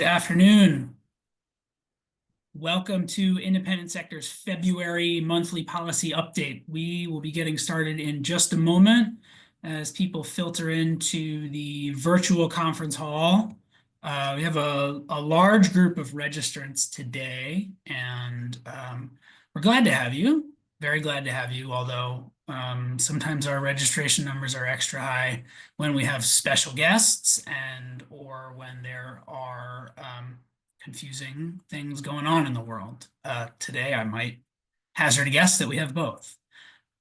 Good afternoon. Welcome to Independent Sector's February monthly policy update. We will be getting started in just a moment as people filter into the virtual conference hall. We have a large group of registrants today, and we're glad to have you. Very glad to have you, although sometimes our registration numbers are extra high when we have special guests or when there are confusing things going on in the world. Today, I might hazard a guess that we have both.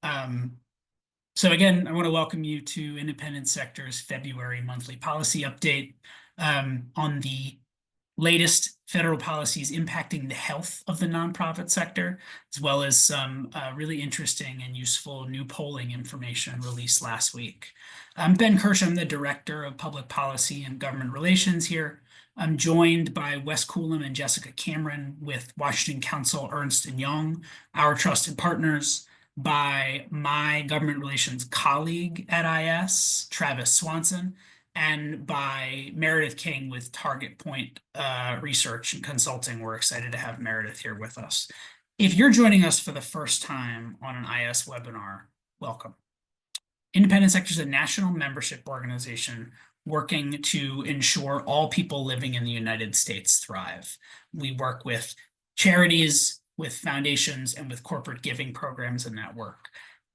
So again, I want to welcome you to Independent Sector's February monthly policy update on the latest federal policies impacting the health of the nonprofit sector, as well as some really interesting and useful new polling information released last week. I'm Ben Kirsch. I'm the Director of Public Policy and Government Relations here. I'm joined by Wes Coolum and Jessica Cameron with Washington Counsel Ernst & Young, our trusted partners, by my government relations colleague at IS, Travis Swanson, and by Meredith King with Target Point Research and Consulting. We're excited to have Meredith here with us. If you're joining us for the first time on an IS webinar, welcome. Independent Sector is a national membership organization working to ensure all people living in the United States thrive. We work with charities, with foundations, and with corporate giving programs in that work.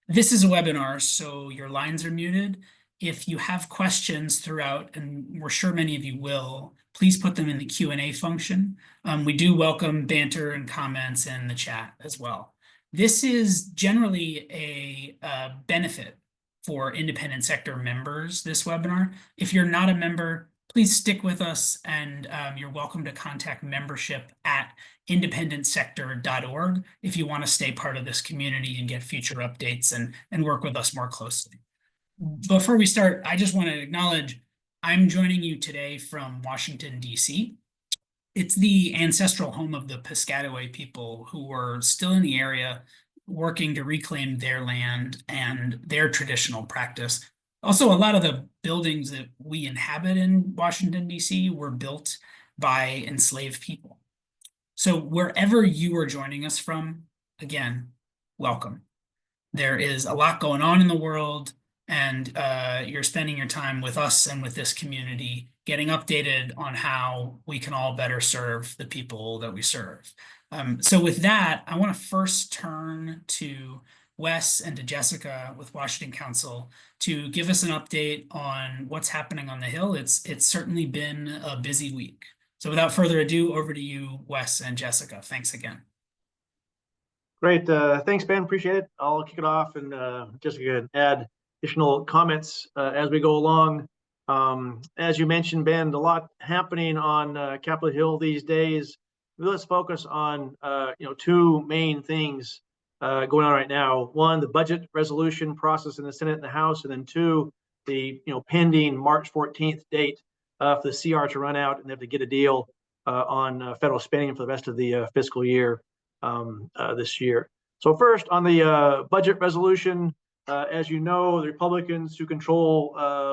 This is a webinar, so your lines are muted. If you have questions throughout, and we're sure many of you will, please put them in the Q&A function. We do welcome banter and comments in the chat as well. This is generally a benefit for independent sector members, this webinar. If you're not a member, please stick with us, and you're welcome to contact membership at independentsector.org if you want to stay part of this community and get future updates and work with us more closely. Before we start, I just want to acknowledge I'm joining you today from Washington, D.C. It's the ancestral home of the Piscataway people who were still in the area working to reclaim their land and their traditional practice. Also, a lot of the buildings that we inhabit in Washington, D.C. were built by enslaved people. So wherever you are joining us from, again, welcome. There is a lot going on in the world, and you're spending your time with us and with this community getting updated on how we can all better serve the people that we serve. So with that, I want to first turn to Wes and to Jessica with Washington Counsel to give us an update on what's happening on the Hill. It's certainly been a busy week. So without further ado, over to you, Wes and Jessica. Thanks again. Great. Thanks, Ben. Appreciate it. I'll kick it off, and Jessica can add additional comments as we go along. As you mentioned, Ben, a lot happening on Capitol Hill these days. Let's focus on two main things going on right now. One, the budget resolution process in the Senate and the House, and then two, the pending March 14th date for the CR to run out, and they have to get a deal on federal spending for the rest of the fiscal year this year. So first, on the budget resolution, as you know, the Republicans who control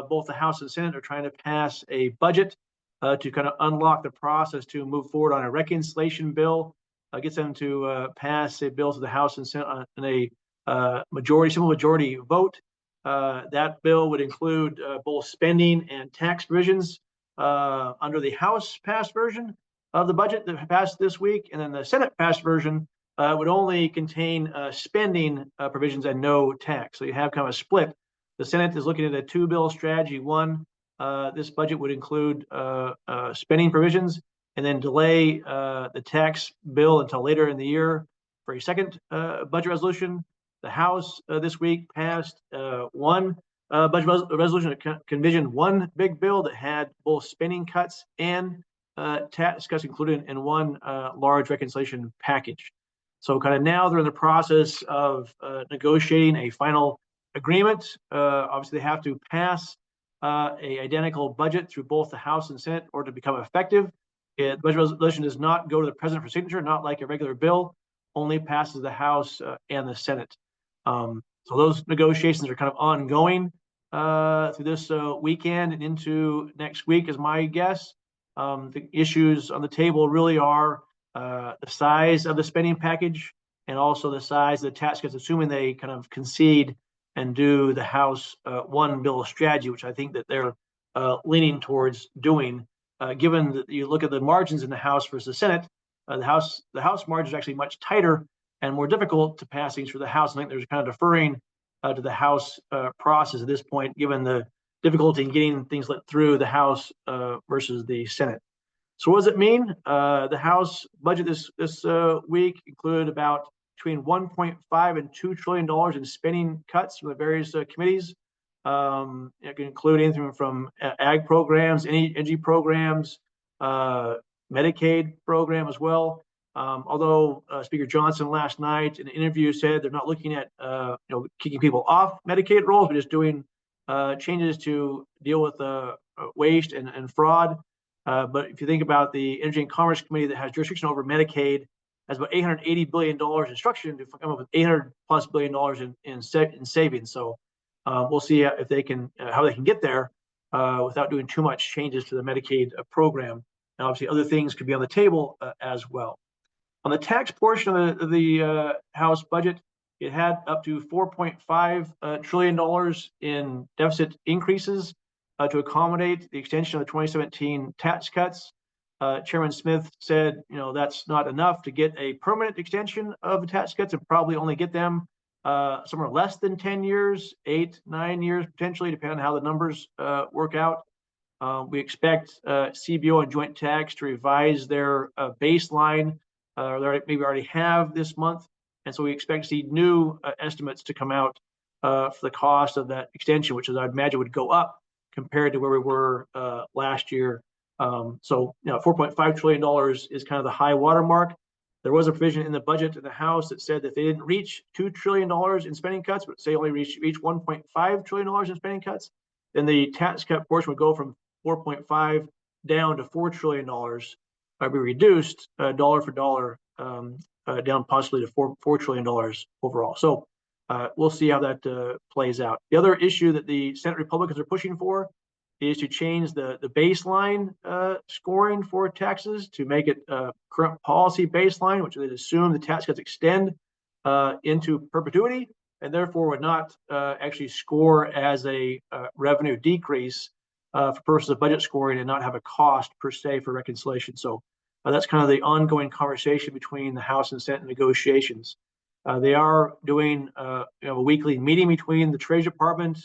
both the House and Senate are trying to pass a budget to kind of unlock the process to move forward on a reconciliation bill. Gets them to pass a bill to the House and Senate in a simple majority vote. That bill would include both spending and tax provisions under the House passed version of the budget that passed this week, and then the Senate passed version would only contain spending provisions and no tax. So you have kind of a split. The Senate is looking at a two-bill strategy. One, this budget would include spending provisions, and then delay the tax bill until later in the year for a second budget resolution. The House this week passed one budget resolution that envisioned one big bill that had both spending cuts and tax cuts included in one large reconciliation package. So kind of now they're in the process of negotiating a final agreement. Obviously, they have to pass a identical budget through both the House and Senate in order to become effective. The budget resolution does not go to the president for signature, not like a regular bill, only passes the House and the Senate. So those negotiations are kind of ongoing through this weekend and into next week is my guess. The issues on the table really are the size of the spending package and also the size of the tax cuts, assuming they kind of concede and do the House one bill strategy, which I think that they're leaning towards doing. Given that you look at the margins in the House versus the Senate, the House margin is actually much tighter and more difficult to pass things through the House. I think there's kind of deferring to the House process at this point, given the difficulty in getting things let through the House versus the Senate. So what does it mean? The House budget this week included about between 1.5 and $2 trillion in spending cuts from the various committees. It can include anything from ag programs, energy programs, Medicaid program as well. Although Speaker Johnson last night in an interview said they're not looking at kicking people off Medicaid rolls, but just doing changes to deal with waste and fraud. But if you think about the Energy and Commerce Committee that has jurisdiction over Medicaid, has about $880 billion instruction to come up with $800+ billion in savings. So we'll see if they can how they can get there without doing too much changes to the Medicaid program. And obviously, other things could be on the table as well. On the tax portion of the House budget, it had up to $4.5 trillion in deficit increases to accommodate the extension of the 2017 tax cuts. Chairman Smith said, that's not enough to get a permanent extension of the tax cuts and probably only get them somewhere less than 10 years, 8, 9 years, potentially, depending on how the numbers work out. We expect CBO and joint tax to revise their baseline, they maybe already have this month. And so we expect to see new estimates to come out for the cost of that extension, which I'd imagine would go up compared to where we were last year. So $4.5 trillion is kind of the high watermark. There was a provision in the budget in the House that said that they didn't reach $2 trillion in spending cuts, but say only reach $1.5 trillion in spending cuts, then the tax cut portion would go from 4.5 down to $4 trillion, be reduced dollar for dollar, down possibly to $4 trillion overall. So we'll see how that plays out. The other issue that the Senate Republicans are pushing for is to change the baseline scoring for taxes to make it current policy baseline, which would assume the tax cuts extend into perpetuity and therefore would not actually score as a revenue decrease for purposes of budget scoring and not have a cost per se for reconciliation. So that's kind of the ongoing conversation between the House and Senate negotiations. They are doing a weekly meeting between the Treasury Department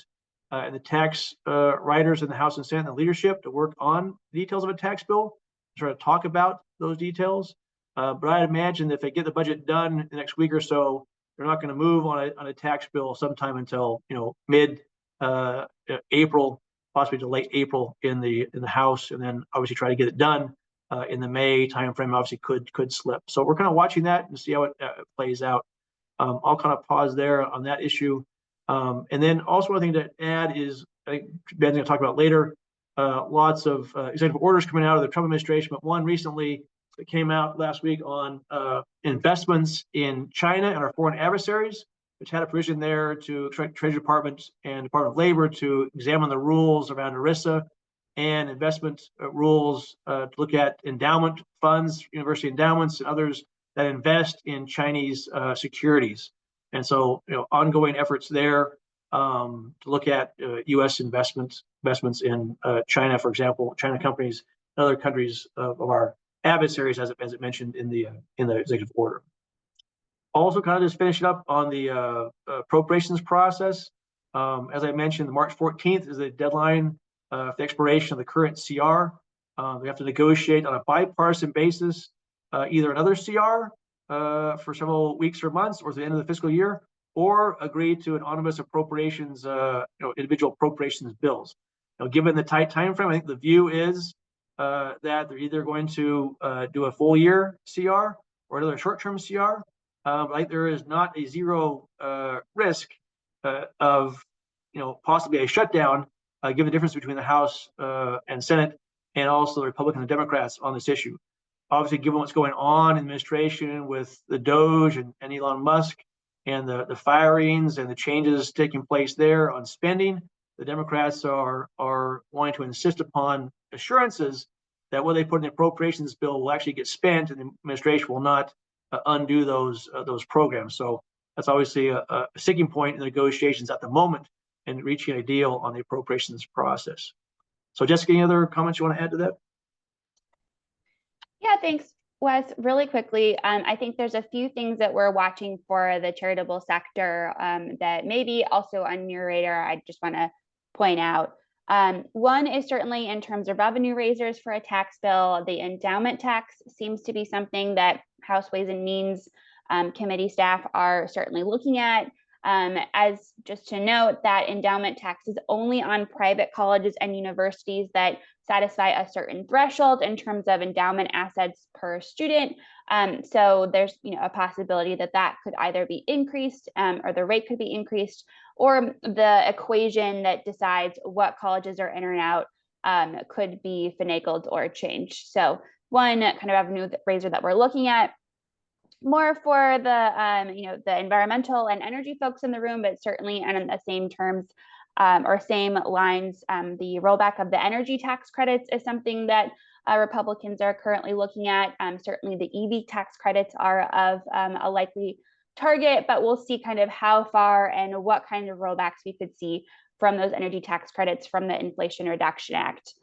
and the tax writers in the House and Senate and the leadership to work on the details of a tax bill, try to talk about those details. But I'd imagine that if they get the budget done in the next week or so, they're not going to move on a tax bill sometime until mid April, possibly to late April in the House, and then obviously try to get it done in the May timeframe. Obviously could slip. So we're kind of watching that and see how it plays out. I'll kind of pause there on that issue. And then also one thing to add is, I think Ben's going to talk about later, lots of executive orders coming out of the Trump administration, but one recently that came out last week on investments in China and our foreign adversaries, which had a provision there to Treasury Department and Department of Labor to examine the rules around ERISA and investment rules to look at endowment funds, university endowments, and others that invest in Chinese securities. And so, ongoing efforts there to look at U.S. investments in China, for example, China companies, and other countries of our adversaries, as it mentioned in the executive order. Also, kind of just finishing up on the appropriations process. As I mentioned, March 14th is the deadline for the expiration of the current CR. We have to negotiate on a bipartisan basis, either another CR for several weeks or months, or to the end of the fiscal year, or agree to an omnibus appropriations, individual appropriations bills. Given the tight time frame, I think the view is that they're either going to do a full year CR or another short-term CR. Like there is not a zero risk of possibly a shutdown, given the difference between the House and Senate, and also the Republicans and Democrats on this issue. Obviously, given what's going on in administration with the Doge and Elon Musk and the firings and the changes taking place there on spending, the Democrats are wanting to insist upon assurances that what they put in the appropriations bill will actually get spent, and the administration will not undo those programs. So that's obviously a sticking point in the negotiations at the moment and reaching a deal on the appropriations process. So Jessica, any other comments you want to add to that? Yeah, thanks, Wes. Really quickly, I think there's a few things that we're watching for the charitable sector that maybe also on your radar. I just want to point out. One is certainly in terms of revenue raisers for a tax bill. The endowment tax seems to be something that House Ways and Means committee staff are certainly looking at. As just to note, that endowment tax is only on private colleges and universities that satisfy a certain threshold in terms of endowment assets per student. So there's a possibility that that could either be increased or the rate could be increased, or the equation that decides what colleges are in or out could be finagled or changed. So one kind of revenue raiser that we're looking at, more for the the environmental and energy folks in the room, but certainly and in the same terms or same lines, the rollback of the energy tax credits is something that Republicans are currently looking at. Certainly the EV tax credits are of a likely target, but we'll see kind of how far and what kind of rollbacks we could see from those energy tax credits from the Inflation Reduction Act.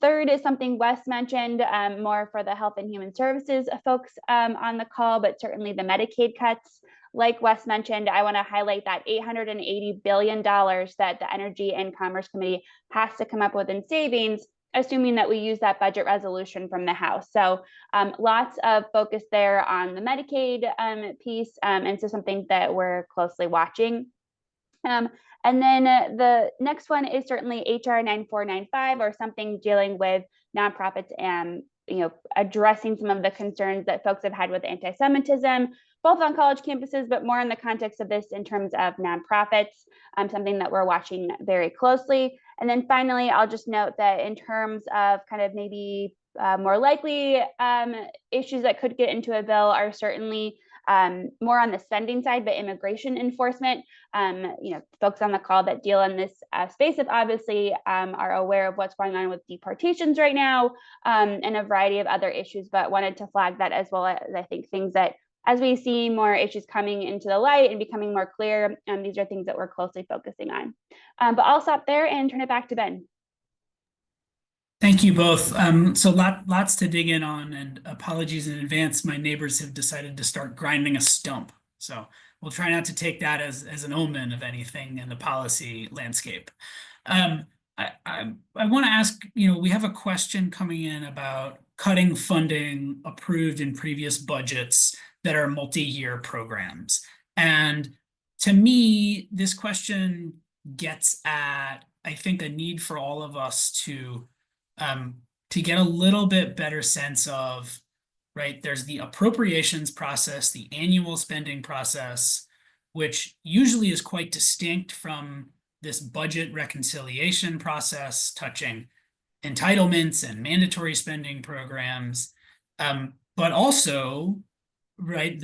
Third is something Wes mentioned, more for the Health and Human Services folks on the call, but certainly the Medicaid cuts. Like Wes mentioned, I want to highlight that $880 billion that the Energy and Commerce Committee has to come up with in savings, assuming that we use that budget resolution from the House. So lots of focus there on the Medicaid piece, and so something that we're closely watching. And then the next one is certainly HR 9495, or something dealing with nonprofits and addressing some of the concerns that folks have had with anti-Semitism, both on college campuses, but more in the context of this in terms of nonprofits, something that we're watching very closely. And then finally, I'll just note that in terms of kind of maybe more likely issues that could get into a bill are certainly more on the spending side, but immigration enforcement. Folks on the call that deal in this space have obviously are aware of what's going on with deportations right now and a variety of other issues, but wanted to flag that as well as I think things that as we see more issues coming into the light and becoming more clear, these are things that we're closely focusing on. But I'll stop there and turn it back to Ben. Thank you both. So lots to dig in on, and apologies in advance. My neighbors have decided to start grinding a stump. So we'll try not to take that as an omen of anything in the policy landscape. I want to ask, we have a question coming in about cutting funding approved in previous budgets that are multi-year programs. And to me, this question gets at, I think, a need for all of us to get a little bit better sense of, right, there's the appropriations process, the annual spending process, which usually is quite distinct from this budget reconciliation process touching entitlements and mandatory spending programs. But also, right,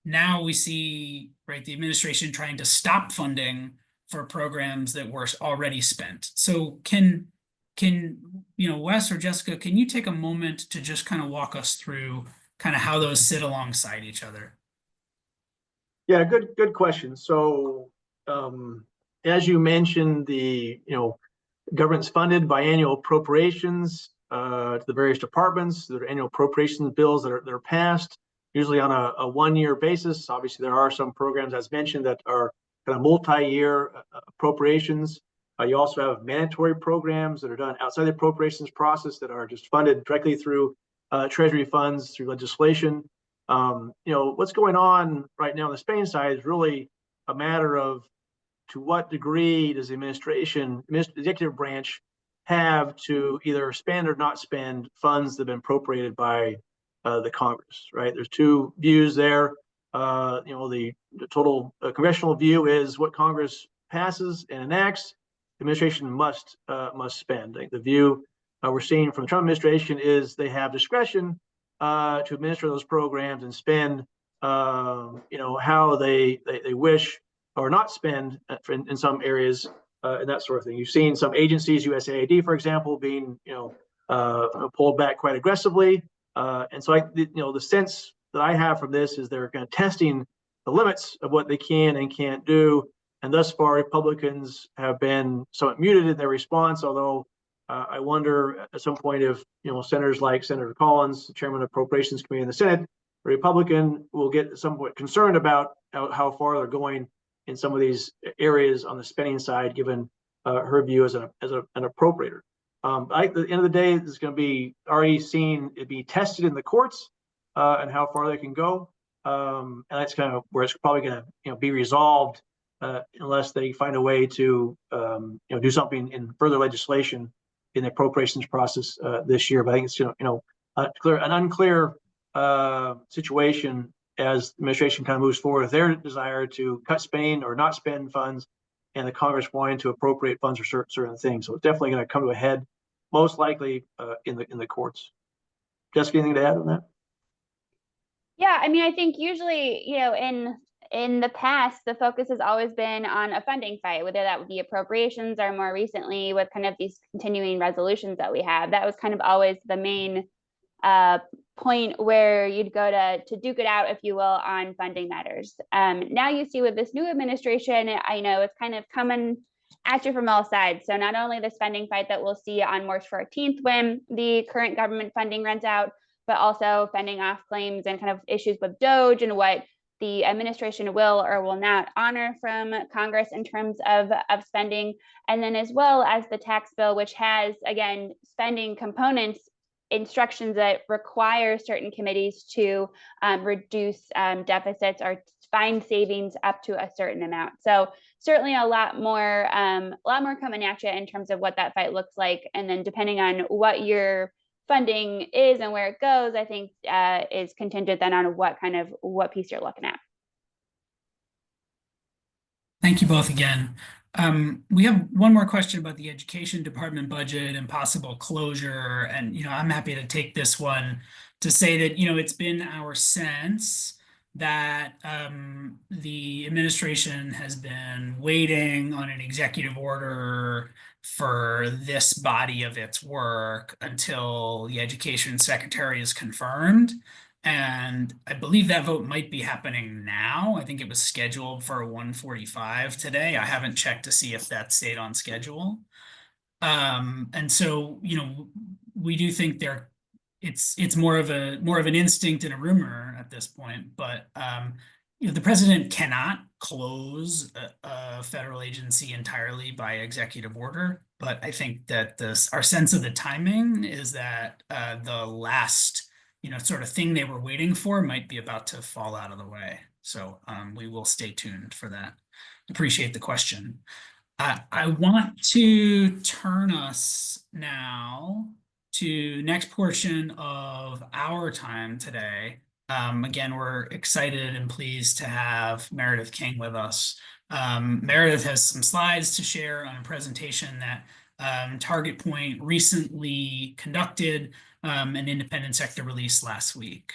now we see, right, the administration trying to stop funding for programs that were already spent. So can Wes or Jessica, can you take a moment to just kind of walk us through kind of how those sit alongside each other? Yeah, good question. So as you mentioned, the government's funded by annual appropriations to the various departments. There are annual appropriations bills that are passed, usually on a one-year basis. Obviously, there are some programs, as mentioned, that are kind of multi-year appropriations. You also have mandatory programs that are done outside the appropriations process that are just funded directly through Treasury funds, through legislation. What's going on right now on the spending side is really a matter of to what degree does the executive branch have to either spend or not spend funds that have been appropriated by the Congress, right? There's two views there. The total congressional view is what Congress passes and enacts, the administration must spend. The view we're seeing from the Trump administration is they have discretion to administer those programs and spend, how they wish or not spend in some areas and that sort of thing. You've seen some agencies, USAID, for example, being pulled back quite aggressively. And so the sense that I have from this is they're kind of testing the limits of what they can and can't do. And thus far, Republicans have been somewhat muted in their response, although I wonder at some point if senators like Senator Collins, the chairman of the Appropriations Committee in the Senate, a Republican, will get somewhat concerned about how far they're going in some of these areas on the spending side, given her view as an appropriator. At the end of the day, this is going to be already seen it be tested in the courts and how far they can go. And that's kind of where it's probably going to be resolved unless they find a way to do something in further legislation in the appropriations process this year. But I think it's an unclear situation as the administration kind of moves forward with their desire to cut spending or not spend funds, and the Congress wanting to appropriate funds for certain things. So it's definitely going to come to a head, most likely in the courts. Jessica, anything to add on that? Yeah, I mean, I think usually, in the past, the focus has always been on a funding fight, whether that would be appropriations or more recently with kind of these continuing resolutions that we have. That was kind of always the main point where you'd go to duke it out, if you will, on funding matters. Now you see with this new administration, I know it's kind of coming at you from all sides. So not only the spending fight that we'll see on March 14th when the current government funding runs out, but also fending off claims and kind of issues with DOGE and what the administration will or will not honor from Congress in terms of spending. And then as well as the tax bill, which has, again, spending components, instructions that require certain committees to reduce deficits or find savings up to a certain amount. So certainly a lot more coming at you in terms of what that fight looks like. And then depending on what your funding is and where it goes, I think is contingent then on what piece you're looking at. Thank you both again. We have one more question about the education department budget and possible closure. And, I'm happy to take this one to say that, it's been our sense that the administration has been waiting on an executive order for this body of its work until the education secretary is confirmed. And I believe that vote might be happening now. I think it was scheduled for 1:45 today. I haven't checked to see if that stayed on schedule. And so, we do think it's more of an instinct and a rumor at this point, but the president cannot close a federal agency entirely by executive order. But I think that our sense of the timing is that the last sort of thing they were waiting for might be about to fall out of the way. So we will stay tuned for that. Appreciate the question. I want to turn us now to next portion of our time today. Again, we're excited and pleased to have Meredith King with us. Meredith has some slides to share on a presentation that Target Point recently conducted, an independent sector release last week.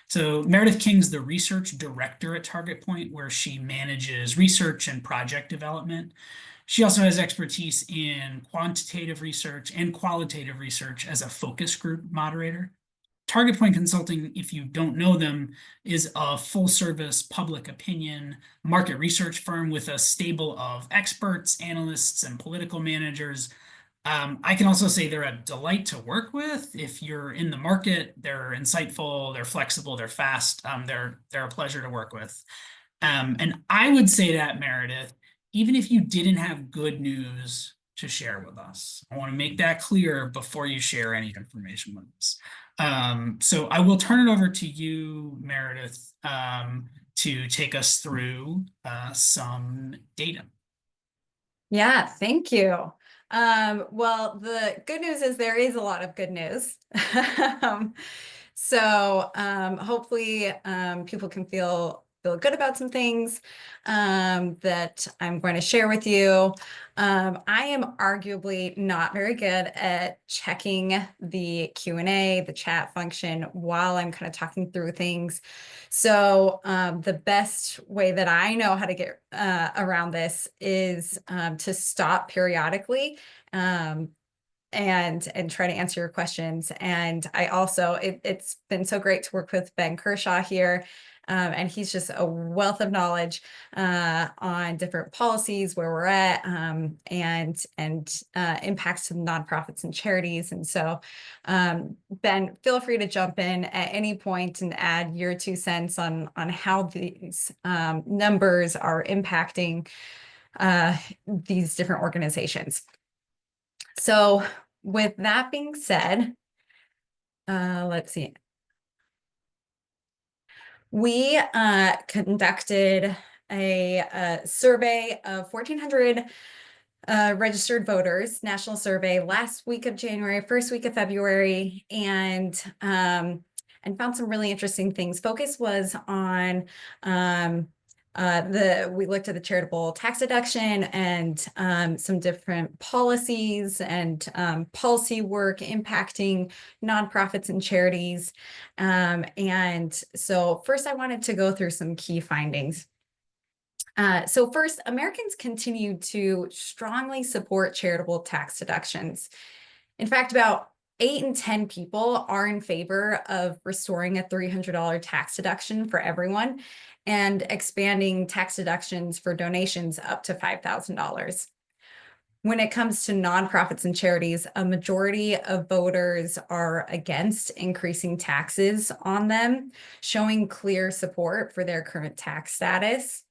So Meredith King's the research director at Target Point, where she manages research and project development. She also has expertise in quantitative research and qualitative research as a focus group moderator. Target Point Consulting, if you don't know them, is a full-service public opinion market research firm with a stable of experts, analysts, and political managers. I can also say they're a delight to work with. If you're in the market, they're insightful, they're flexible, they're fast. They're a pleasure to work with. And I would say that, Meredith, even if you didn't have good news to share with us, I want to make that clear before you share any information with us. So I will turn it over to you, Meredith, to take us through some data. Yeah, thank you. Well, the good news is there is a lot of good news. So hopefully people can feel good about some things that I'm going to share with you. I am arguably not very good at checking the Q&A, the chat function, while I'm kind of talking through things. So the best way that I know how to get around this is to stop periodically and try to answer your questions. And I also, it's been so great to work with Ben Kershaw here. And he's just a wealth of knowledge on different policies, where we're at, and impacts to nonprofits and charities. And so, Ben, feel free to jump in at any point and add your 2 cents on how these numbers are impacting these different organizations. So with that being said, let's see. We conducted a survey of 1,400 registered voters, national survey, last week of January, first week of February, and found some really interesting things. Focus was on we looked at the charitable tax deduction and some different policies and policy work impacting nonprofits and charities. And so first I wanted to go through some key findings. So first, Americans continue to strongly support charitable tax deductions. In fact, about 8 in 10 people are in favor of restoring a $300 tax deduction for everyone and expanding tax deductions for donations up to $5,000. When it comes to nonprofits and charities, a majority of voters are against increasing taxes on them, showing clear support for their current tax status.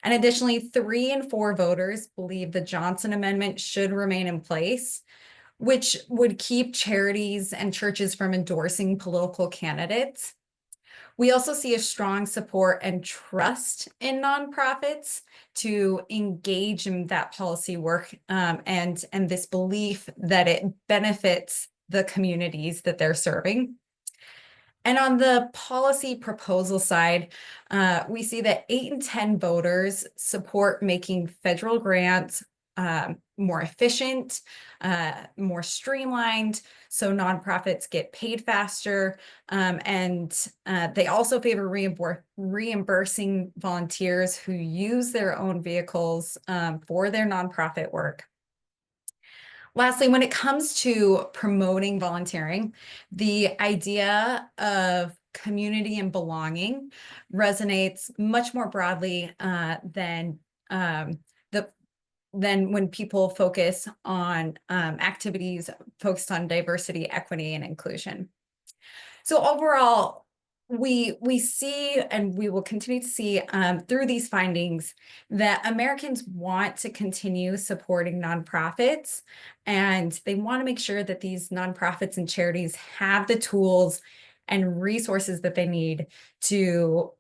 And additionally, 3 in 4 voters believe the Johnson Amendment should remain in place, which would keep charities and churches from endorsing political candidates. We also see a strong support and trust in nonprofits to engage in that policy work, and this belief that it benefits the communities that they're serving. And on the policy proposal side, we see that 8 in 10 voters support making federal grants more efficient, more streamlined, so nonprofits get paid faster, and they also favor reimbursing volunteers who use their own vehicles for their nonprofit work. Lastly, when it comes to promoting volunteering, the idea of community and belonging resonates much more broadly than when people focus on activities focused on diversity, equity, and inclusion. So overall, we see, and we will continue to see through these findings, that Americans want to continue supporting nonprofits, and they want to make sure that these nonprofits and charities have the tools and resources that they need to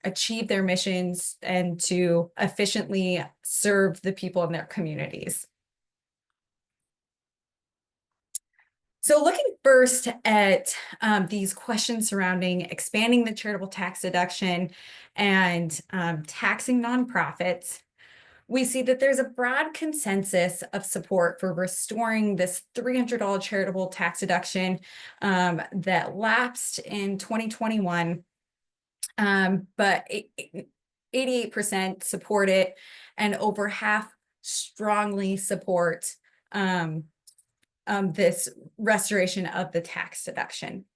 achieve their missions and to efficiently serve the people in their communities. So looking first at these questions surrounding expanding the charitable tax deduction and taxing nonprofits, we see that there's a broad consensus of support for restoring this $300 charitable tax deduction that lapsed in 2021, but 88% support it, and over half strongly support this restoration of the tax deduction.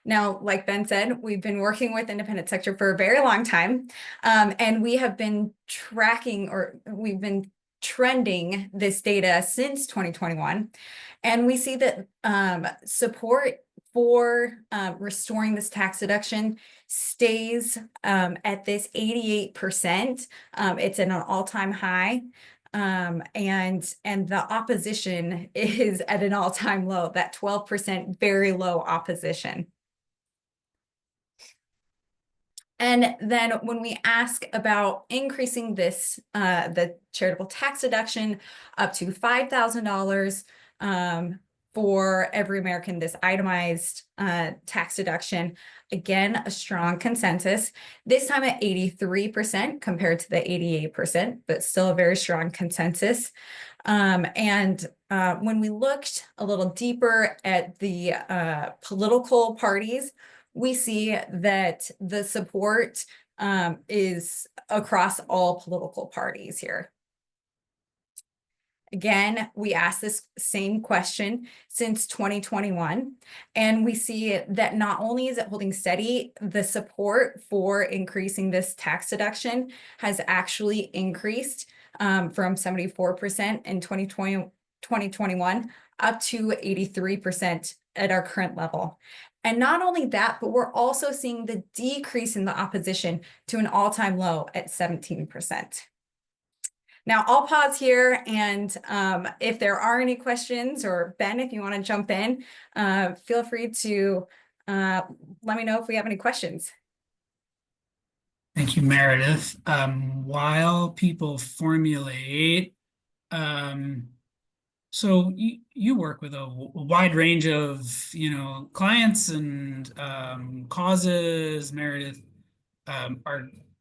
Now, like Ben said, we've been working with independent sector for a very long time, and we have been tracking, or we've been trending this data since 2021. And we see that support for restoring this tax deduction stays at this 88%. It's at an all-time high. And the opposition is at an all-time low, that 12%, very low opposition. And then when we ask about increasing this, the charitable tax deduction up to $5,000 for every American, this itemized tax deduction, again, a strong consensus, this time at 83% compared to the 88%, but still a very strong consensus. And when we looked a little deeper at the political parties, we see that the support is across all political parties here. Again, we asked this same question since 2021, and we see that not only is it holding steady, the support for increasing this tax deduction has actually increased from 74% in 2021 up to 83% at our current level. And not only that, but we're also seeing the decrease in the opposition to an all-time low at 17%. Now I'll pause here, and if there are any questions, or Ben, if you want to jump in, feel free to let me know if we have any questions. Thank you, Meredith. While people formulate, so you work with a wide range of, clients and causes, Meredith.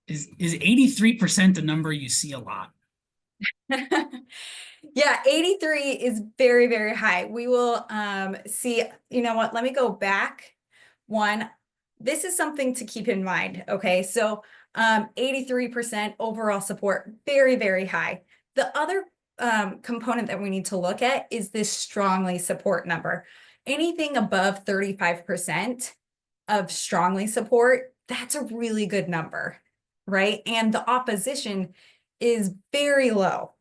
Is 83% the number you see a lot? Yeah, 83 is very, very high. We will see, you know what, let me go back one. This is something to keep in mind, okay? So 83% overall support, very, very high. The other component that we need to look at is this strongly support number. Anything above 35% of strongly support, that's a really good number, right? And the opposition is very low.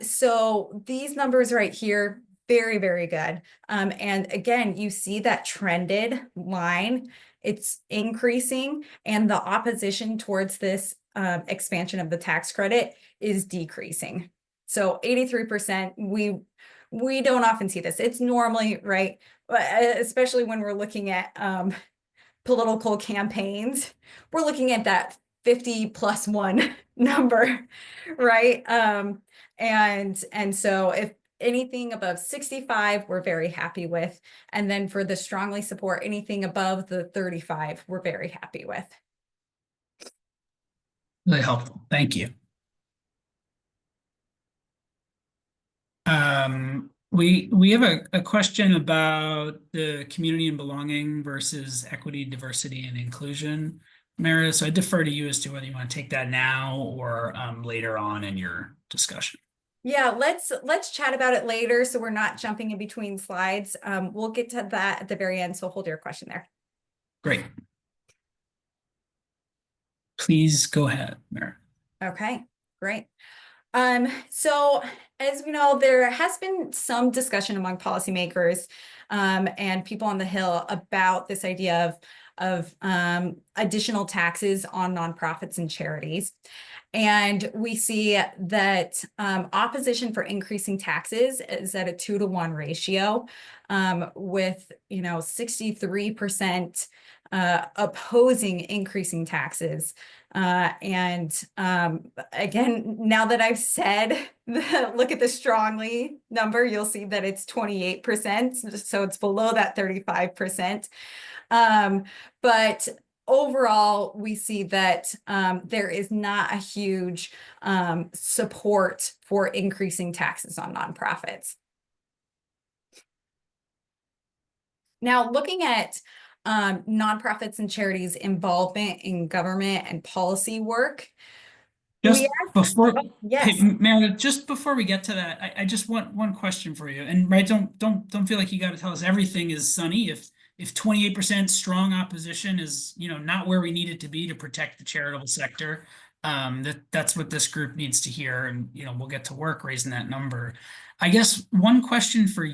So these numbers right here, very, very good. And again, you see that trended line, it's increasing, and the opposition towards this expansion of the tax credit is decreasing. So 83%, we don't often see this. It's normally, right, especially when we're looking at political campaigns, we're looking at that 50+1 number, right? And so if anything above 65, we're very happy with. And then for the strongly support, anything above the 35, we're very happy with. Really helpful. Thank you. We have a question about the community and belonging versus equity, diversity, and inclusion. Meredith, so I defer to you as to whether you want to take that now or later on in your discussion. Yeah, let's chat about it later, so we're not jumping in between slides. We'll get to that at the very end, so hold your question there. Great. Please go ahead, Meredith. Okay, great. So as we know, there has been some discussion among policymakers and people on the Hill about this idea of additional taxes on nonprofits and charities. And we see that opposition for increasing taxes is at a 2-to-1 ratio, with 63% opposing increasing taxes. And again, now that I've said, look at the strongly number, you'll see that it's 28%. So it's below that 35%. But overall, we see that there is not a huge support for increasing taxes on nonprofits. Now, looking at nonprofits and charities' involvement in government and policy work. Just before, yes, hey, Meredith, just before we get to that, I just want one question for you. And right, don't feel like you got to tell us everything is sunny. If 28% strong opposition is not where we need it to be to protect the charitable sector, that's what this group needs to hear, and we'll get to work raising that number. I guess one question for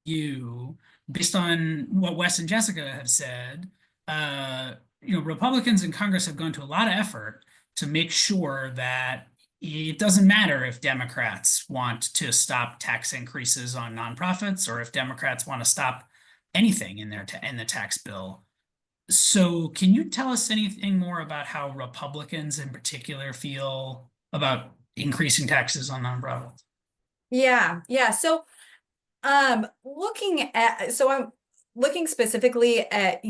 you, based on what Wes and Jessica have said, Republicans in Congress have gone to a lot of effort to make sure that it doesn't matter if Democrats want to stop tax increases on nonprofits or if Democrats want to stop anything in the tax bill. So can you tell us anything more about how Republicans in particular feel about increasing taxes on nonprofits? Yeah. So I'm looking specifically at,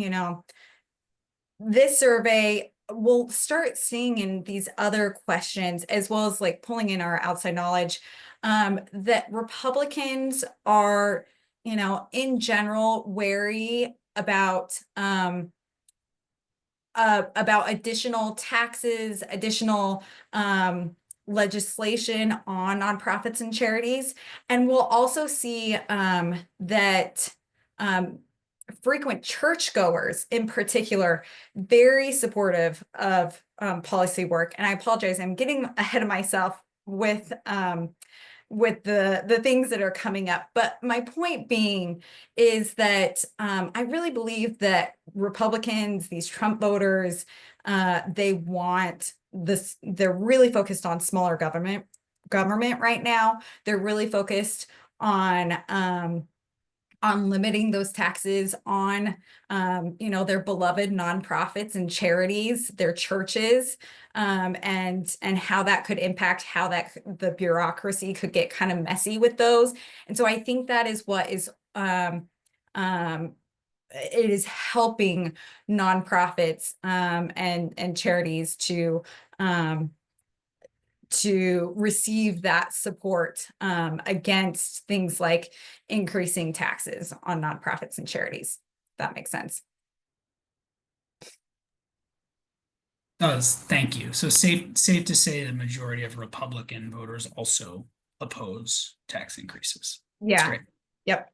this survey. We'll start seeing in these other questions, as well as like pulling in our outside knowledge, that Republicans are, in general, wary about additional taxes, additional legislation on nonprofits and charities. And we'll also see that frequent churchgoers in particular, very supportive of policy work. And I apologize, I'm getting ahead of myself with the things that are coming up. But my point being is that I really believe that Republicans, these Trump voters, they want this, they're really focused on smaller government right now. They're really focused on limiting those taxes on, their beloved nonprofits and charities, their churches, and how that could impact how the bureaucracy could get kind of messy with those. And so I think that is what is, it is helping nonprofits and charities to receive that support against things like increasing taxes on nonprofits and charities. If that makes sense. Does. Thank you. So safe to say the majority of Republican voters also oppose tax increases. That's Yeah. great. Yep.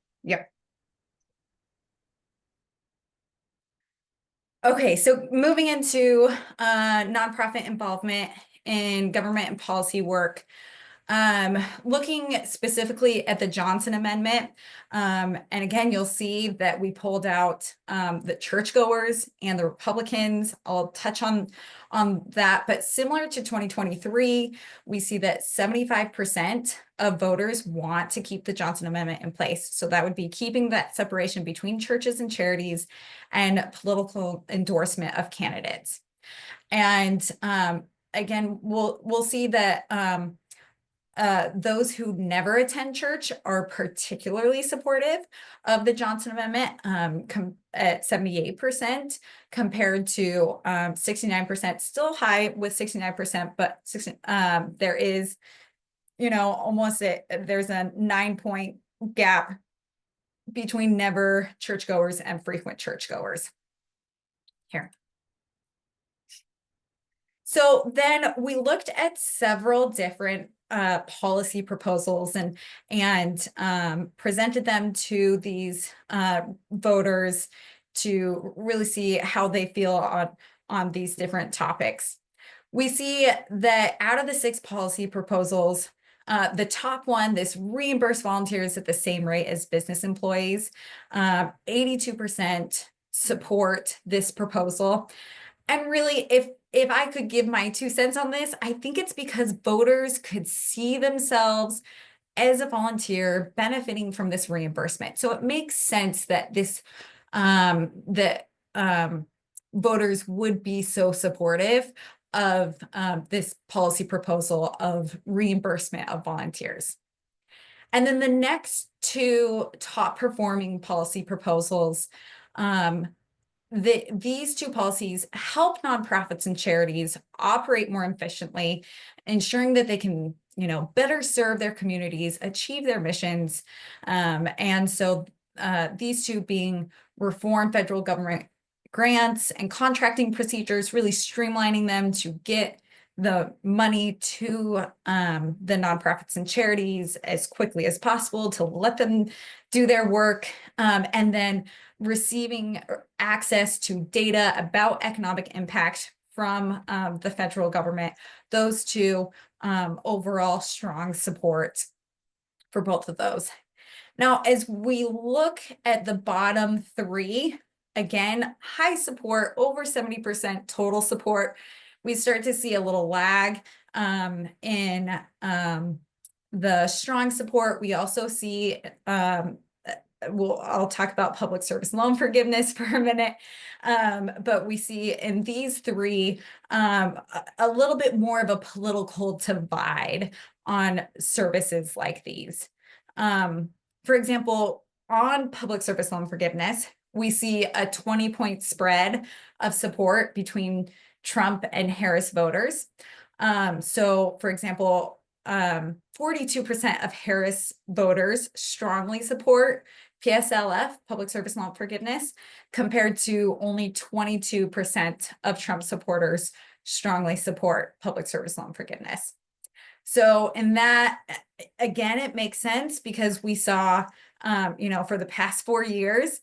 Okay, so moving into nonprofit involvement in government and policy work, looking specifically at the Johnson Amendment, and again, you'll see that we pulled out the churchgoers and the Republicans. I'll touch on that, but similar to 2023, we see that 75% of voters want to keep the Johnson Amendment in place. So that would be keeping that separation between churches and charities and political endorsement of candidates. And again, we'll see that those who never attend church are particularly supportive of the Johnson Amendment at 78% compared to 69%, still high with 69%, but there is, almost there's a 9-point gap between never churchgoers and frequent churchgoers here. So then we looked at several different policy proposals and presented them to these voters to really see how they feel on these different topics. We see that out of the 6 policy proposals, the top one, this reimburse volunteers at the same rate as business employees, 82% support this proposal. And really, if I could give my 2 cents on this, I think it's because voters could see themselves as a volunteer benefiting from this reimbursement. So it makes sense that this voters would be so supportive of this policy proposal of reimbursement of volunteers. And then the next 2 top performing policy proposals, these 2 policies help nonprofits and charities operate more efficiently, ensuring that they can, better serve their communities, achieve their missions. And so these 2 being reform federal government grants and contracting procedures, really streamlining them to get the money to the nonprofits and charities as quickly as possible to let them do their work, and then receiving access to data about economic impact from the federal government. Those 2 overall strong support for both of those. Now, as we look at the bottom 3, again, high support, over 70% total support. We start to see a little lag in the strong support. We also see, I'll talk about public service loan forgiveness for a minute, but we see in these 3 a little bit more of a political divide on services like these. For example, on public service loan forgiveness, we see a 20-point spread of support between Trump and Harris voters. So, for example, 42% of Harris voters strongly support PSLF, public service loan forgiveness, compared to only 22% of Trump supporters strongly support public service loan forgiveness. So in that, again, it makes sense because we saw, for the past 4 years,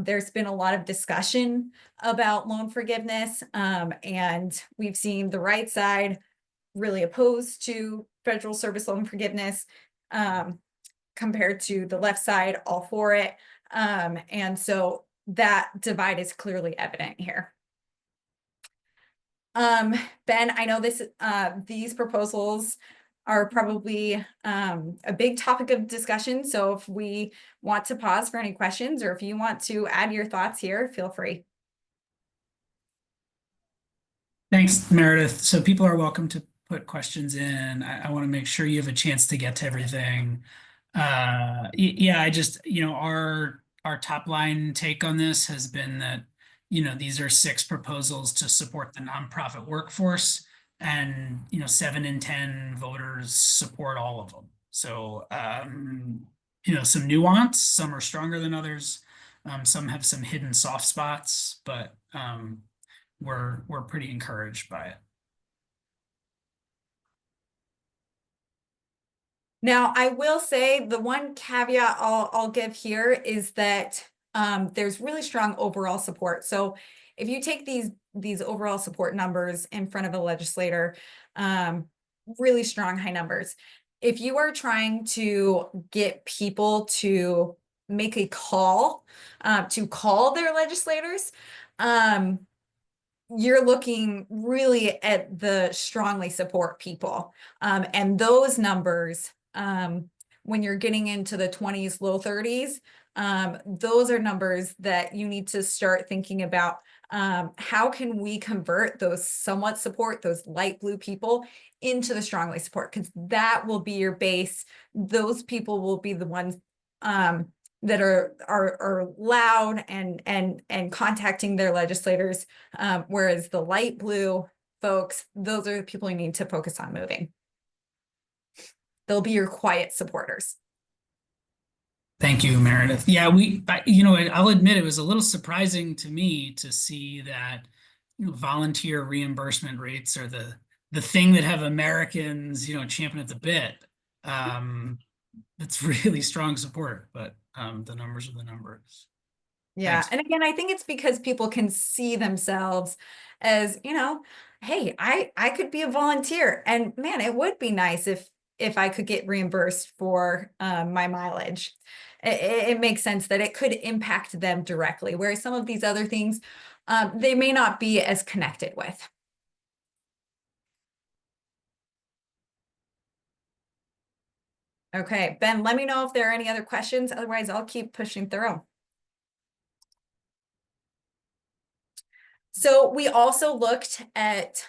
there's been a lot of discussion about loan forgiveness, and we've seen the right side really opposed to federal service loan forgiveness, compared to the left side all for it. And so that divide is clearly evident here. Ben, I know these proposals are probably a big topic of discussion. So if we want to pause for any questions, or if you want to add your thoughts here, feel free. Thanks, Meredith. So people are welcome to put questions in. I want to make sure you have a chance to get to everything. Yeah, I just, our top line take on this has been that, these are 6 proposals to support the nonprofit workforce, and 7 in 10 voters support all of them. So some nuance, some are stronger than others, some have some hidden soft spots, but we're pretty encouraged by it. Now, I will say the one caveat I'll give here is that there's really strong overall support. So if you take these overall support numbers in front of a legislator, really strong high numbers. If you are trying to get people to make a call, to call their legislators, you're looking really at the strongly support people. And those numbers, when you're getting into the 20s, low 30s, those are numbers that you need to start thinking about. How can we convert those somewhat support, those light blue people, into the strongly support? Because that will be your base. Those people will be the ones that are loud and contacting their legislators, whereas the light blue folks, those are the people you need to focus on moving. They'll be your quiet supporters. Thank you, Meredith. Yeah, I'll admit it was a little surprising to me to see that volunteer reimbursement rates are the thing that have Americans champing at the bit. It's really strong support, but the numbers are the numbers. Yeah. Thanks. And again, I think it's because people can see themselves as, hey, I could be a volunteer, and man, it would be nice if I could get reimbursed for my mileage. It makes sense that it could impact them directly, whereas some of these other things, they may not be as connected with. Okay, Ben, let me know if there are any other questions. Otherwise, I'll keep pushing through. So we also looked at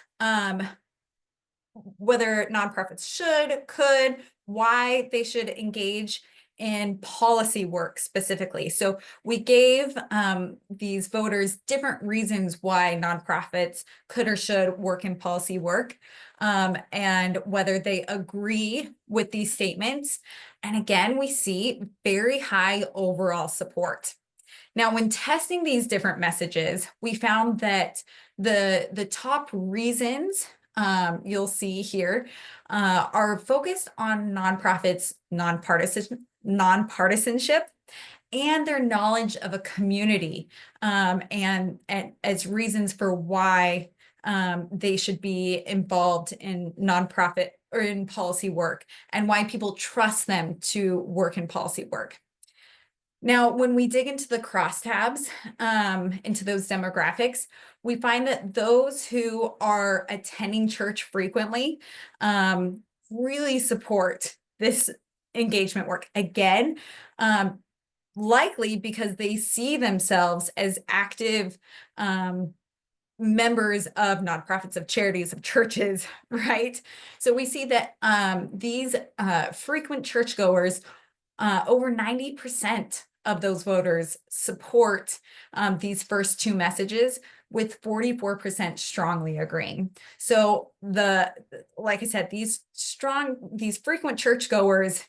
whether nonprofits could, why they should engage in policy work specifically. So we gave these voters different reasons why nonprofits could or should work in policy work, and whether they agree with these statements. And again, we see very high overall support. Now, when testing these different messages, we found that the top reasons you'll see here are focused on nonprofits' nonpartisanship and their knowledge of a community, and as reasons for why they should be involved in nonprofit or in policy work, and why people trust them to work in policy work. Now, when we dig into the crosstabs, into those demographics, we find that those who are attending church frequently really support this engagement work. Again, likely because they see themselves as active members of nonprofits, of charities, of churches, right? So we see that these frequent churchgoers, over 90% of those voters support these first 2 messages, with 44% strongly agreeing. So like I said, these frequent churchgoers,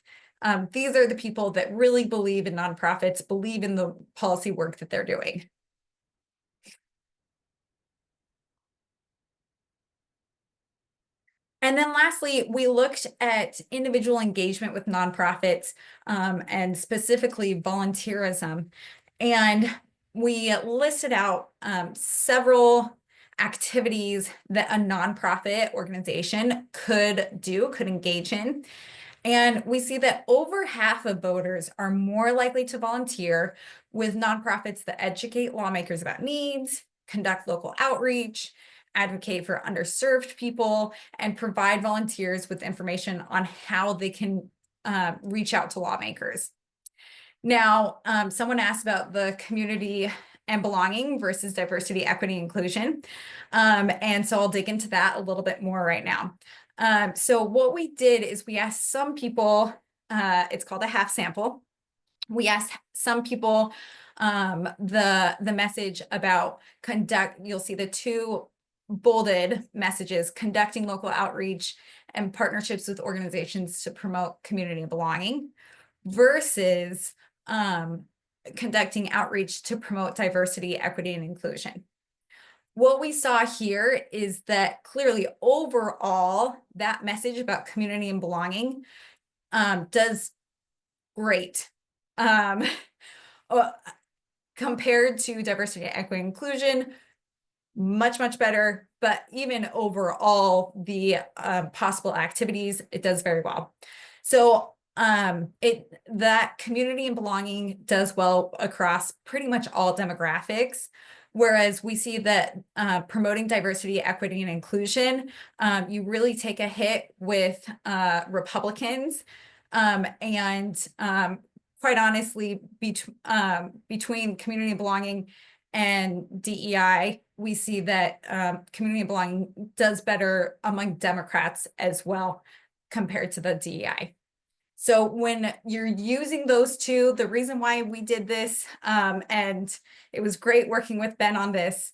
these are the people that really believe in nonprofits, believe in the policy work that they're doing. And then lastly, we looked at individual engagement with nonprofits, and specifically volunteerism. And we listed out several activities that a nonprofit organization could engage in. And we see that over half of voters are more likely to volunteer with nonprofits that educate lawmakers about needs, conduct local outreach, advocate for underserved people, and provide volunteers with information on how they can reach out to lawmakers. Now, someone asked about the community and belonging versus diversity, equity, inclusion. And so I'll dig into that a little bit more right now. So what we did is we asked some people, it's called a half sample. We asked some people the message about you'll see the two bolded messages, conducting local outreach and partnerships with organizations to promote community and belonging, versus conducting outreach to promote diversity, equity, and inclusion. What we saw here is that clearly overall, that message about community and belonging does great compared to diversity, equity, inclusion, much, much better. But even overall, the possible activities, it does very well. So that community and belonging does well across pretty much all demographics. Whereas we see that promoting diversity, equity, and inclusion, you really take a hit with Republicans. And quite honestly, between community and belonging and DEI, we see that community and belonging does better among Democrats as well compared to the DEI. So when you're using those two, the reason why we did this, and it was great working with Ben on this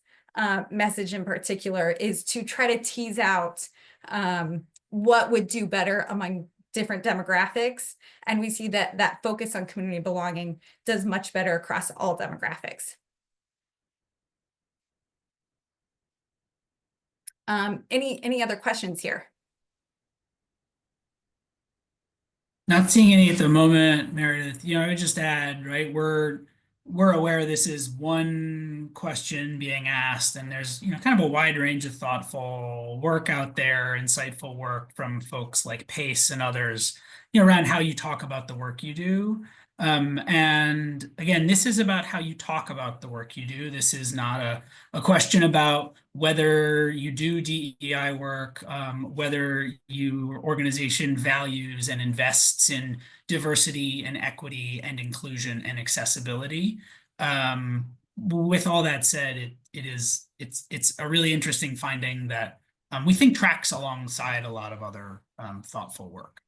message in particular, is to try to tease out what would do better among different demographics. And we see that that focus on community belonging does much better across all demographics. Any other questions here? Not seeing any at the moment, Meredith. I would just add, right, we're aware this is one question being asked, and there's, kind of a wide range of thoughtful work out there, insightful work from folks like Pace and others, around how you talk about the work you do. And again, this is about how you talk about the work you do. This is not a question about whether you do DEI work, whether your organization values and invests in diversity and equity and inclusion and accessibility. With all that said, it's a really interesting finding that we think tracks alongside a lot of other thoughtful work.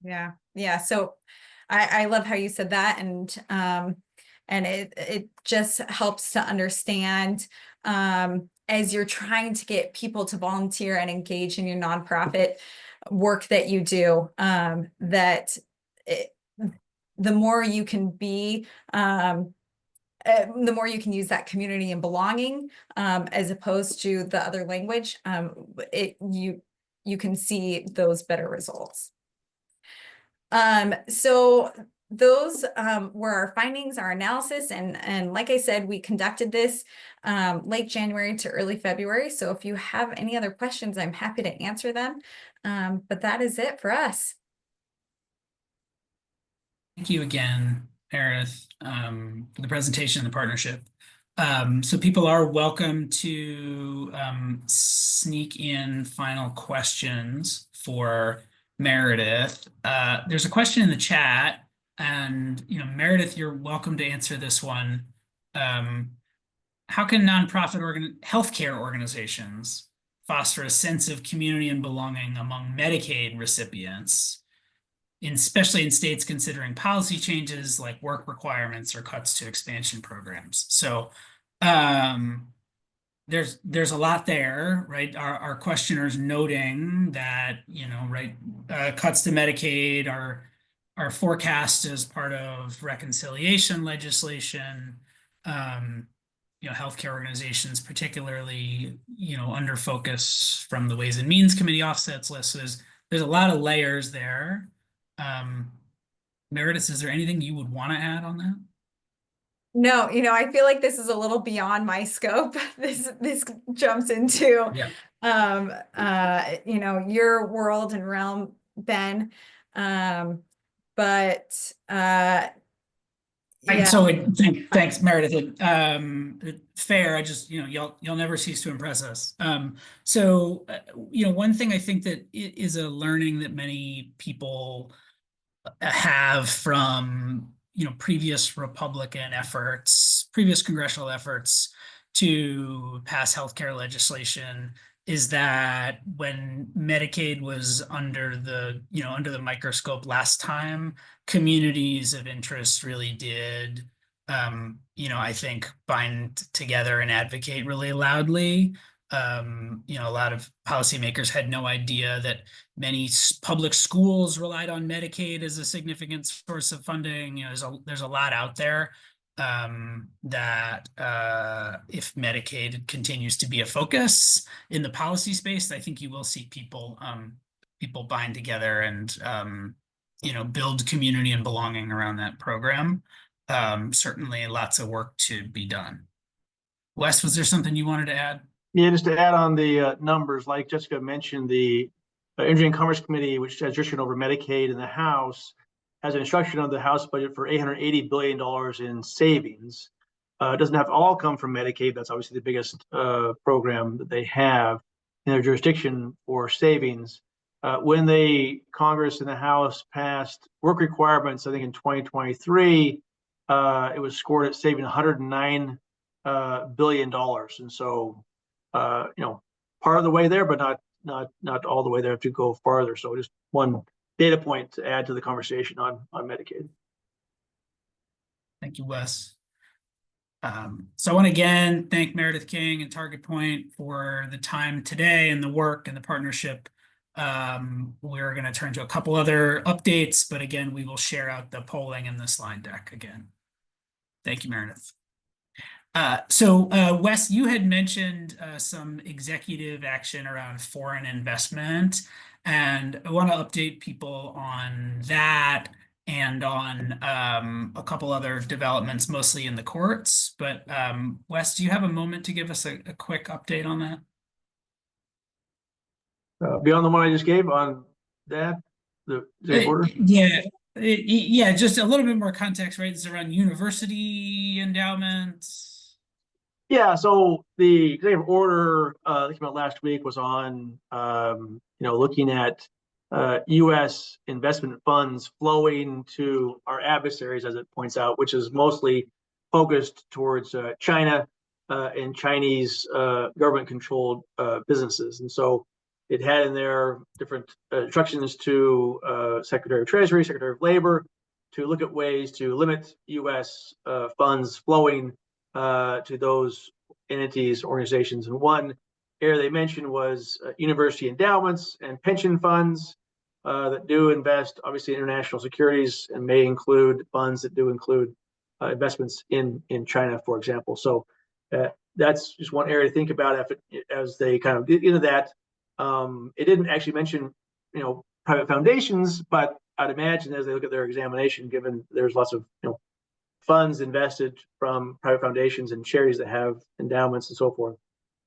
Yeah. So I love how you said that, and it just helps to understand as you're trying to get people to volunteer and engage in your nonprofit work that you do, that the more you can be, the more you can use that community and belonging as opposed to the other language, you can see those better results. So those were our findings, our analysis, and like I said, we conducted this late January to early February. So if you have any other questions, I'm happy to answer them. But that is it for us. Thank you again, Meredith, for the presentation and the partnership. So people are welcome to sneak in final questions for Meredith. There's a question in the chat, and Meredith, you're welcome to answer this one. How can nonprofit healthcare organizations foster a sense of community and belonging among Medicaid recipients, especially in states considering policy changes like work requirements or cuts to expansion programs? So there's a lot there, right? Our questioners noting that, cuts to Medicaid are forecast as part of reconciliation legislation. healthcare organizations, particularly, under focus from the Ways and Means Committee offsets list. So there's a lot of layers there. Meredith, is there anything you would want to add on that? No, I feel like this is a little beyond my scope. This jumps into your world and realm, Ben. But yeah. So thanks, Meredith. Fair. I just, you'll never cease to impress us. So one thing I think that is a learning that many people have from previous Republican efforts, previous congressional efforts to pass healthcare legislation is that when Medicaid was under the microscope last time, communities of interest really did I think bind together and advocate really loudly. A lot of policymakers had no idea that many public schools relied on Medicaid as a significant source of funding. There's a lot out there that if Medicaid continues to be a focus in the policy space, I think you will see people bind together and build community and belonging around that program. Certainly lots of work to be done. Wes, was there something you wanted to add? Yeah, just to add on the numbers, like Jessica mentioned, the Energy and Commerce Committee, which has jurisdiction over Medicaid in the House, has an instruction on the House budget for $880 billion in savings. It doesn't have to all come from Medicaid. That's obviously the biggest program that they have in their jurisdiction for savings. When Congress and the House passed work requirements, I think in 2023, it was scored at saving $109 billion. And so, part of the way there, but not all the way there to go farther. So just one data point to add to the conversation on Medicaid. Thank you, Wes. So I want to again thank Meredith King and Target Point for the time today and the work and the partnership. We're going to turn to a couple other updates, but again, we will share out the polling in the slide deck again. Thank you, Meredith. Wes, you had mentioned some executive action around foreign investment, and I want to update people on that and on a couple other developments, mostly in the courts. But Wes, do you have a moment to give us a quick update on that? Beyond the one I just gave on that, the order? Yeah, just a little bit more context, right? It's around university endowments. Yeah, so the executive order that came out last week was on, looking at U.S. investment funds flowing to our adversaries, as it points out, which is mostly focused towards China and Chinese government-controlled businesses. And so it had in there different instructions to Secretary of Treasury, Secretary of Labor, to look at ways to limit U.S. funds flowing to those entities, organizations. And one area they mentioned was university endowments and pension funds that do invest, obviously, in international securities and may include funds that do include investments in China, for example. So that's just one area to think about as they kind of get into that. It didn't actually mention, private foundations, but I'd imagine as they look at their examination, given there's lots of, funds invested from private foundations and charities that have endowments and so forth,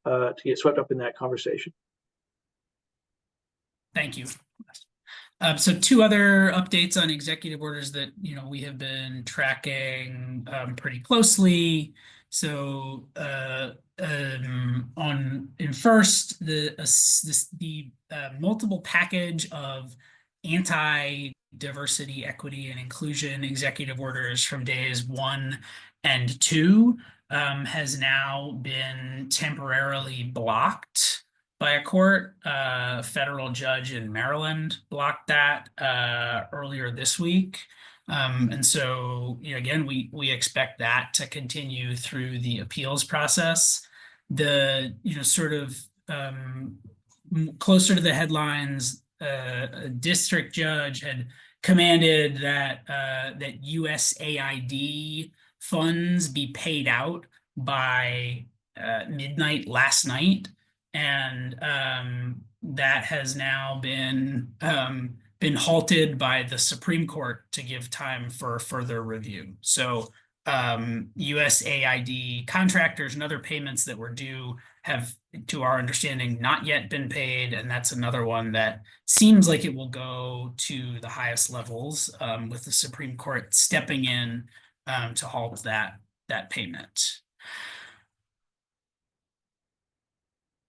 to get swept up in that conversation. Thank you. So two other updates on executive orders that we have been tracking pretty closely. So first, the multiple package of anti-diversity, equity, and inclusion executive orders from days 1 and 2 has now been temporarily blocked by a court. A federal judge in Maryland blocked that earlier this week. And so, again, we expect that to continue through the appeals process. The, sort of closer to the headlines, a district judge had commanded that USAID funds be paid out by midnight last night, and that has now been halted by the Supreme Court to give time for further review. So USAID contractors and other payments that were due have, to our understanding, not yet been paid, and that's another one that seems like it will go to the highest levels, with the Supreme Court stepping in to halt that payment.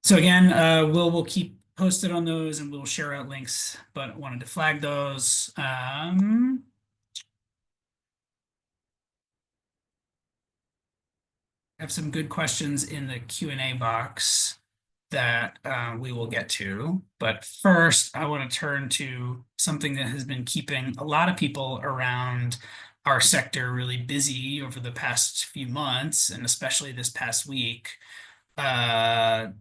So again, we'll keep posted on those, and we'll share out links, but wanted to flag those. I have some good questions in the Q&A box that we will get to. But first, I want to turn to something that has been keeping a lot of people around our sector really busy over the past few months, and especially this past week. A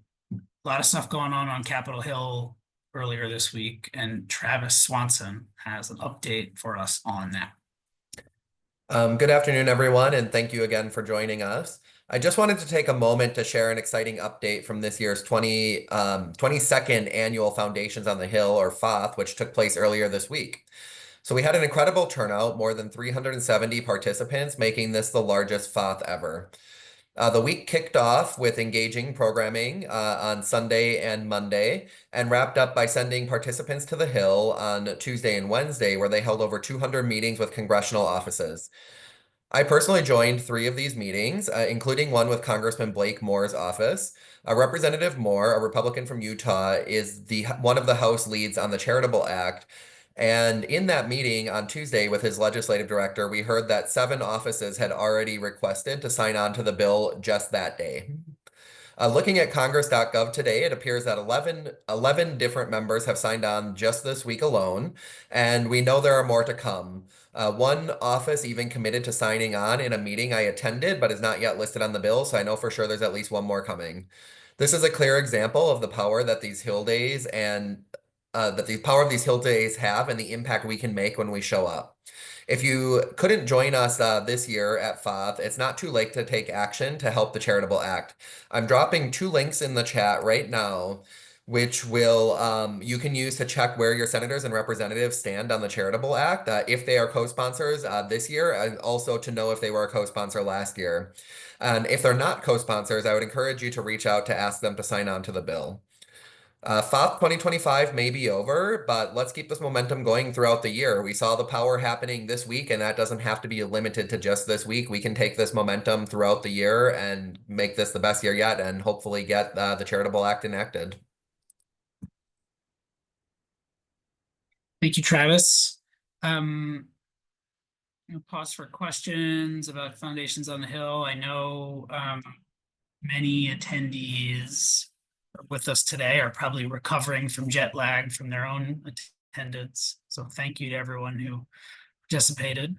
lot of stuff going on Capitol Hill earlier this week, and Travis Swanson has an update for us on that. Good afternoon, everyone, and thank you again for joining us. I just wanted to take a moment to share an exciting update from this year's 22nd Annual Foundations on the Hill, or FOTH, which took place earlier this week. So we had an incredible turnout, more than 370 participants, making this the largest FOTH ever. The week kicked off with engaging programming on Sunday and Monday, and wrapped up by sending participants to the Hill on Tuesday and Wednesday, where they held over 200 meetings with congressional offices. I personally joined 3 of these meetings, including one with Congressman Blake Moore's office. Representative Moore, a Republican from Utah, is one of the House leads on the Charitable Act. And in that meeting on Tuesday with his legislative director, we heard that 7 offices had already requested to sign on to the bill just that day. Looking at congress.gov today, it appears that 11 different members have signed on just this week alone, and we know there are more to come. One office even committed to signing on in a meeting I attended, but is not yet listed on the bill, so I know for sure there's at least one more coming. This is a clear example of the power that these Hill Days and these Hill Days have, and the impact we can make when we show up. If you couldn't join us this year at FOTH, it's not too late to take action to help the Charitable Act. I'm dropping 2 links in the chat right now, which will you can use to check where your senators and representatives stand on the Charitable Act, if they are co-sponsors this year, and also to know if they were a co-sponsor last year. And if they're not co-sponsors, I would encourage you to reach out to ask them to sign on to the bill. FOTH 2025 may be over, but let's keep this momentum going throughout the year. We saw the power happening this week, and that doesn't have to be limited to just this week. We can take this momentum throughout the year and make this the best year yet, and hopefully get the Charitable Act enacted. Thank you, Travis. I'll pause for questions about Foundations on the Hill. I know many attendees with us today are probably recovering from jet lag from their own attendance. So thank you to everyone who participated.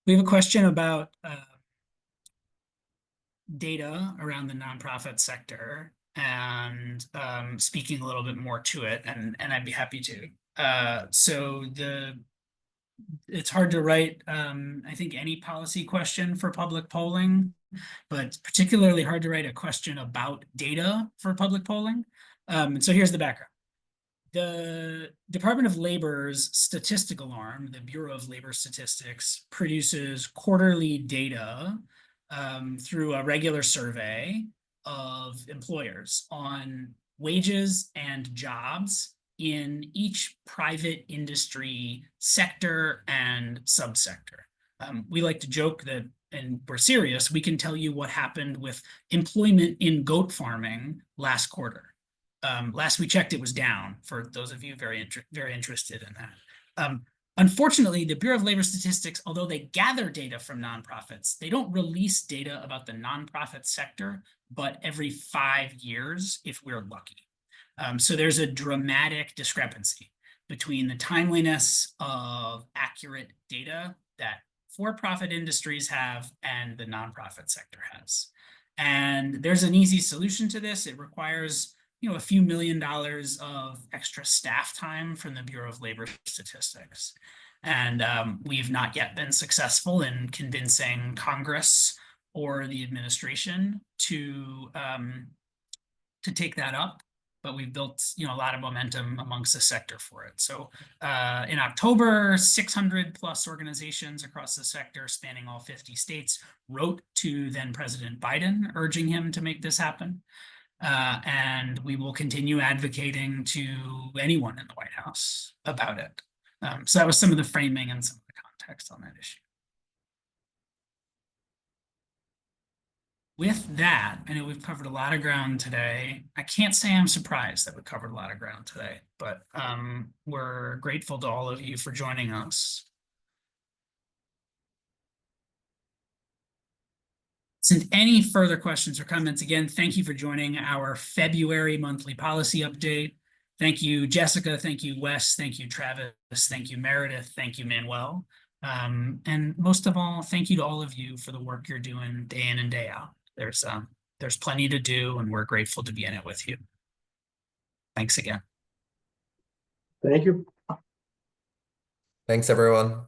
We have a question about data around the nonprofit sector, and speaking a little bit more to it, and I'd be happy to. So it's hard to write, I think, any policy question for public polling, but it's particularly hard to write a question about data for public polling. And so here's the background. The Department of Labor's statistical arm, the Bureau of Labor Statistics, produces quarterly data through a regular survey of employers on wages and jobs in each private industry sector and subsector. We like to joke that, and we're serious, we can tell you what happened with employment in goat farming last quarter. Last we checked, it was down, for those of you very interested in that. Unfortunately, the Bureau of Labor Statistics, although they gather data from nonprofits, they don't release data about the nonprofit sector, but every 5 years, if we're lucky. So there's a dramatic discrepancy between the timeliness of accurate data that for-profit industries have and the nonprofit sector has. And there's an easy solution to this. It requires, a few $1 million of extra staff time from the Bureau of Labor Statistics. And we've not yet been successful in convincing Congress or the administration to take that up. But we've built, a lot of momentum amongst the sector for it. So in October, 600 plus organizations across the sector spanning all 50 states wrote to then President Biden, urging him to make this happen. And we will continue advocating to anyone in the White House about it. So that was some of the framing and some of the context on that issue. With that, I know we've covered a lot of ground today. I can't say I'm surprised that we covered a lot of ground today, but we're grateful to all of you for joining us. Since any further questions or comments, again, thank you for joining our February monthly policy update. Thank you, Jessica. Thank you, Wes. Thank you, Travis. Thank you, Meredith. Thank you, Manuel. And most of all, thank you to all of you for the work you're doing day in and day out. There's plenty to do, and we're grateful to be in it with you. Thanks again. Thank you. Thanks, everyone.